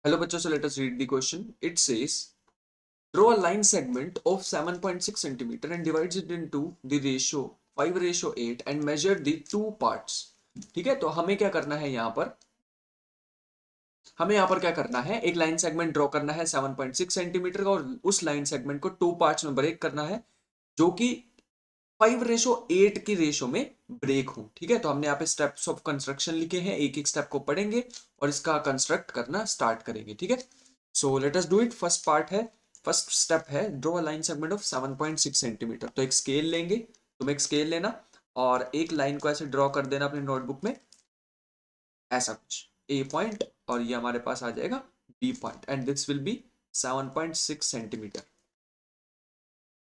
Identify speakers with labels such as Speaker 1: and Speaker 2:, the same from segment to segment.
Speaker 1: Hello बच्चों, so let us read the question. It says, draw a line segment of 7.6 centimeter and divides it into the ratio 5:8 and measure the two parts. ठीक है, तो हमें क्या करना है यहाँ पर क्या करना है, एक लाइन सेगमेंट ड्रॉ करना है 7.6 सेंटीमीटर का और उस लाइन सेगमेंट को टू पार्ट्स में ब्रेक करना है जो कि 5:8 की रेशो में ब्रेक हो। ठीक है, तो हमने यहाँ पे स्टेप्स ऑफ कंस्ट्रक्शन लिखे हैं, एक एक स्टेप को पढ़ेंगे और इसका कंस्ट्रक्ट करना स्टार्ट करेंगे। ठीक है, so let us do it. First step है draw a line segment of 7.6 centimetre. तो एक स्केल लेंगे, तुम एक स्केल लेना और एक लाइन को ऐसे ड्रॉ कर देना अपने नोटबुक में, ऐसा कुछ ए पॉइंट, और ये हमारे पास आ जाएगा B point and this will be 7.6 centimeter.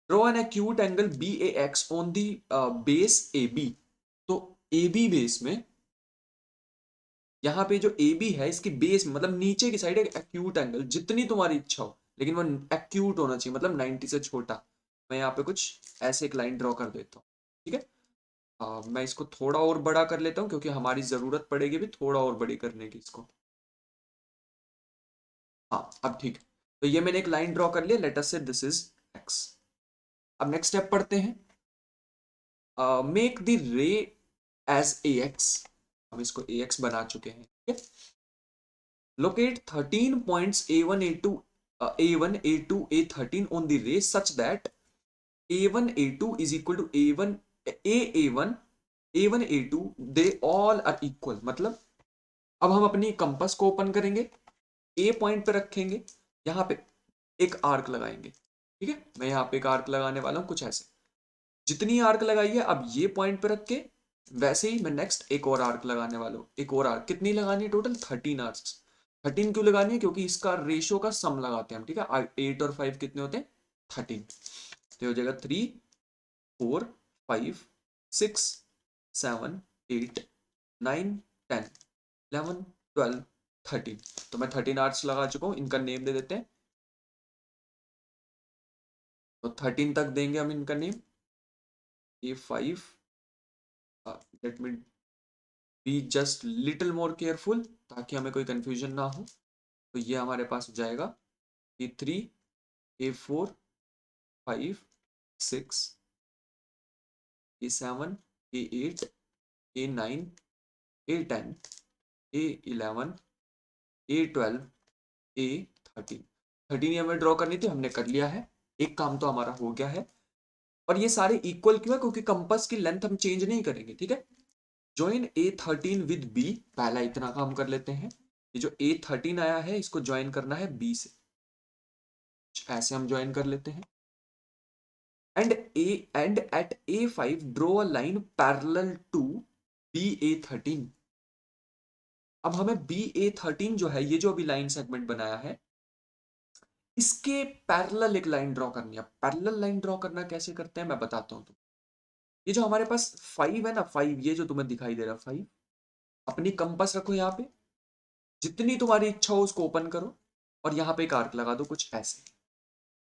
Speaker 1: Draw an acute angle BAX on the base AB। तो AB बेस में, यहाँ पे जो AB है इसकी बेस में मतलब नीचे की साइड एक एक्यूट एंगल, जितनी तुम्हारी इच्छा हो लेकिन वो एक्यूट होना चाहिए, मतलब 90 से छोटा। मैं यहाँ पे कुछ ऐसे एक लाइन ड्रॉ कर देता हूँ। ठीक है, मैं इसको थोड़ा और बड़ा कर लेता हूँ क्योंकि हमारी जरूरत पड़ेगी भी थोड़ा और बड़ी करने की इसको। हाँ, अब ठीक है। तो ये मैंने एक लाइन ड्रॉ कर लिया, let us say this is X. अब नेक्स्ट स्टेप पढ़ते हैं। Make the ray as AX। हम इसको AX बना चुके हैं। ठीक है, locate 13 points A1 A2 A13 on the ray such that A1 A2 is equal to A1 A1 A1 A2 they all are equal। मतलब अब हम अपनी कंपास को ओपन करेंगे, ए पॉइंट पे रखेंगे, यहाँ पे एक आर्क लगाएंगे। ठीक है, मैं यहाँ पे एक आर्क लगाने वाला हूँ कुछ ऐसे। जितनी आर्क लगाई है अब ये पॉइंट पे रख के, वैसे ही मैं नेक्स्ट एक और आर्क लगाने वाला हूँ। एक और आर्क कितनी लगानी है? Total 13 arcs. 13 क्यों लगानी है? क्योंकि इसका रेशो का सम लगाते हैं हम। ठीक है, 8 और 5 कितने होते हैं? 13। तो हो जाएगा 3 4 5 6 7 8 9 10 11 12 13। तो मैं 13 आर्क्स लगा चुका हूँ, इनका नेम दे देते हैं। तो 13 तक देंगे हम इनका name. A5, let me be just little more careful ताकि हमें कोई कंफ्यूजन ना हो। तो ये हमारे पास हो जाएगा A3 A4 5 6 A7 A8 A9 A10 A11 A12 A13। 13 हमें ड्रॉ करनी थी, हमने कर लिया है। एक काम तो हमारा हो गया है। और ये सारे इक्वल क्यों है? क्योंकि कंपास की लेंथ हम चेंज नहीं करेंगे। ठीक है, ज्वाइन A13 विद B, पहला इतना काम कर लेते हैं। ये जो A13 आया है इसको ज्वाइन करना है B से, ऐसे हम ज्वाइन कर लेते हैं। And at A5 draw a line parallel to BA13। अब हमें BA13 जो है, ये जो अभी लाइन सेगमेंट बनाया है, इसके पैरेलल एक लाइन ड्रॉ करनी है। पैरेलल लाइन ड्रॉ करना कैसे करते हैं मैं बताता हूँ। ये जो हमारे पास 5 है ना, 5 ये जो तुम्हें दिखाई दे रहा है 5, अपनी कंपास रखो यहाँ पे, जितनी तुम्हारी इच्छा हो उसको ओपन करो और यहाँ पे एक आर्क लगा दो कुछ ऐसे।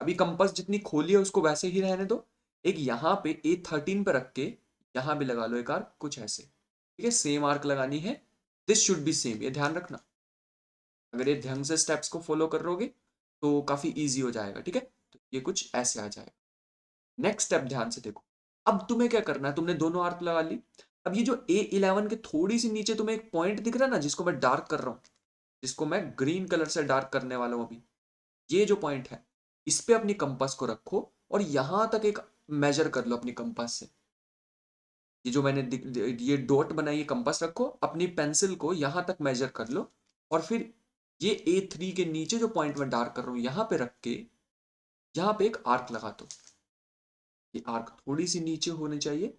Speaker 1: अभी कंपास जितनी खोली है उसको वैसे ही रहने दो। एक यहाँ पे A13 पे रख के यहाँ भी लगा लो एक आर्क कुछ ऐसे। ठीक है, सेम आर्क लगानी है, दिस शुड बी सेम, ये ध्यान रखना। अगर ये ढंग से स्टेप्स को फॉलो करोगे तो काफी ईजी हो जाएगा। ठीक है, तो ये कुछ ऐसे आ जाएगा। नेक्स्ट स्टेप ध्यान से देखो। अब तुम्हें क्या करना है, तुमने दोनों आर्क लगा ली। अब ये जो A11 के थोड़ी सी नीचे तुम्हें एक पॉइंट दिख रहा है ना, जिसको मैं डार्क कर रहा हूँ, जिसको मैं ग्रीन कलर से डार्क करने वाला हूं अभी, ये जो पॉइंट है इस पे अपनी कंपास को रखो और यहां तक एक मेजर कर लो अपनी कंपास से। ये जो मैंने ये डॉट बनाई है, कंपास रखो, अपनी पेंसिल को यहां तक मेजर कर लो और फिर ये A3 के नीचे जो पॉइंट मैं डार्क कर रहा हूं यहां पे रख के यहां पे एक आर्क लगा दो। ये आर्क थोड़ी सी नीचे होनी चाहिए,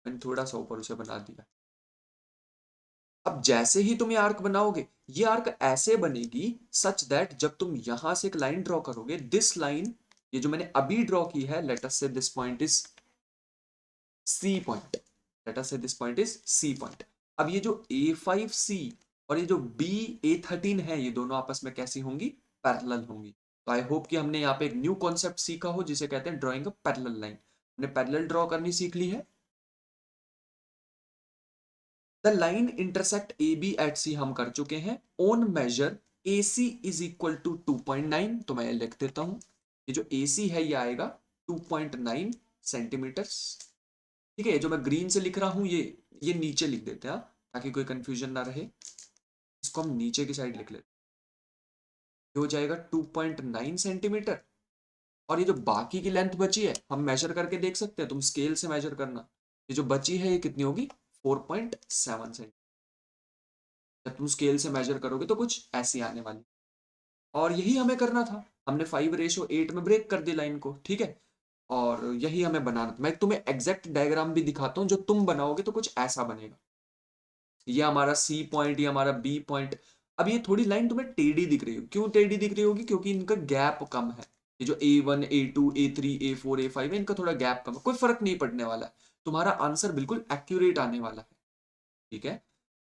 Speaker 1: मैंने थोड़ा सा ऊपर उसे बना दिया। अब जैसे ही तुम ये आर्क बनाओगे, ये आर्क ऐसे बनेगी सच दैट जब तुम यहां से एक लाइन ड्रॉ करोगे, दिस लाइन, ये जो मैंने अभी ड्रॉ की है, let us say this point is C point, let us say this point is C point. अब ये जो A5C और ये जो BA13 है, ये दोनों आपस में कैसी होंगी? पैरेलल होंगी। तो आई होप कि हमने यहाँ पे एक न्यू कॉन्सेप्ट सीखा हो जिसे कहते हैं ड्रॉइंग अ पैरेलल लाइन। हमने पैरेलल ड्रॉ करनी सीख ली है। The line intersect AB at C हम कर चुके हैं। On measure AC is equal to 2.9, तो मैं लिख देता हूं, ये जो AC है ये आएगा 2.9 सेंटीमीटर्स। ठीक है, जो मैं ग्रीन से लिख रहा हूं ये नीचे लिख देते हैं, ताकि कोई कंफ्यूजन ना रहे। इसको हम नीचे की साइड लिख लेते हैं, ये हो जाएगा 2.9 सेंटीमीटर। और ये जो बाकी की लेंथ बची है हम मेजर करके देख सकते हैं, तुम स्केल से मेजर करना, ये जो बची है ये कितनी होगी, 4.7 सेंटीमीटर। जब तुम स्केल से मेजर करोगे तो कुछ ऐसी आने वाली। और यही हमें करना था, हमने 5:8 में ब्रेक कर दी लाइन को। ठीक है, और यही हमें बनाना था। मैं तुम्हें एग्जैक्ट डायग्राम भी दिखाता हूँ, जो तुम बनाओगे तो कुछ ऐसा बनेगा। ये हमारा सी पॉइंट, ये हमारा बी पॉइंट। अब ये थोड़ी लाइन तुम्हें टेढ़ी दिख रही हो, क्यों टेढ़ी दिख रही होगी, क्योंकि इनका गैप कम है। ये जो A1 A2 A3 A4 A5 है, इनका थोड़ा गैप कम है, कोई फर्क नहीं पड़ने वाला है, तुम्हारा आंसर बिल्कुल एक्यूरेट आने वाला है। ठीक है,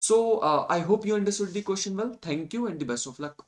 Speaker 1: so I hope you understood the question well, thank you and the best of luck.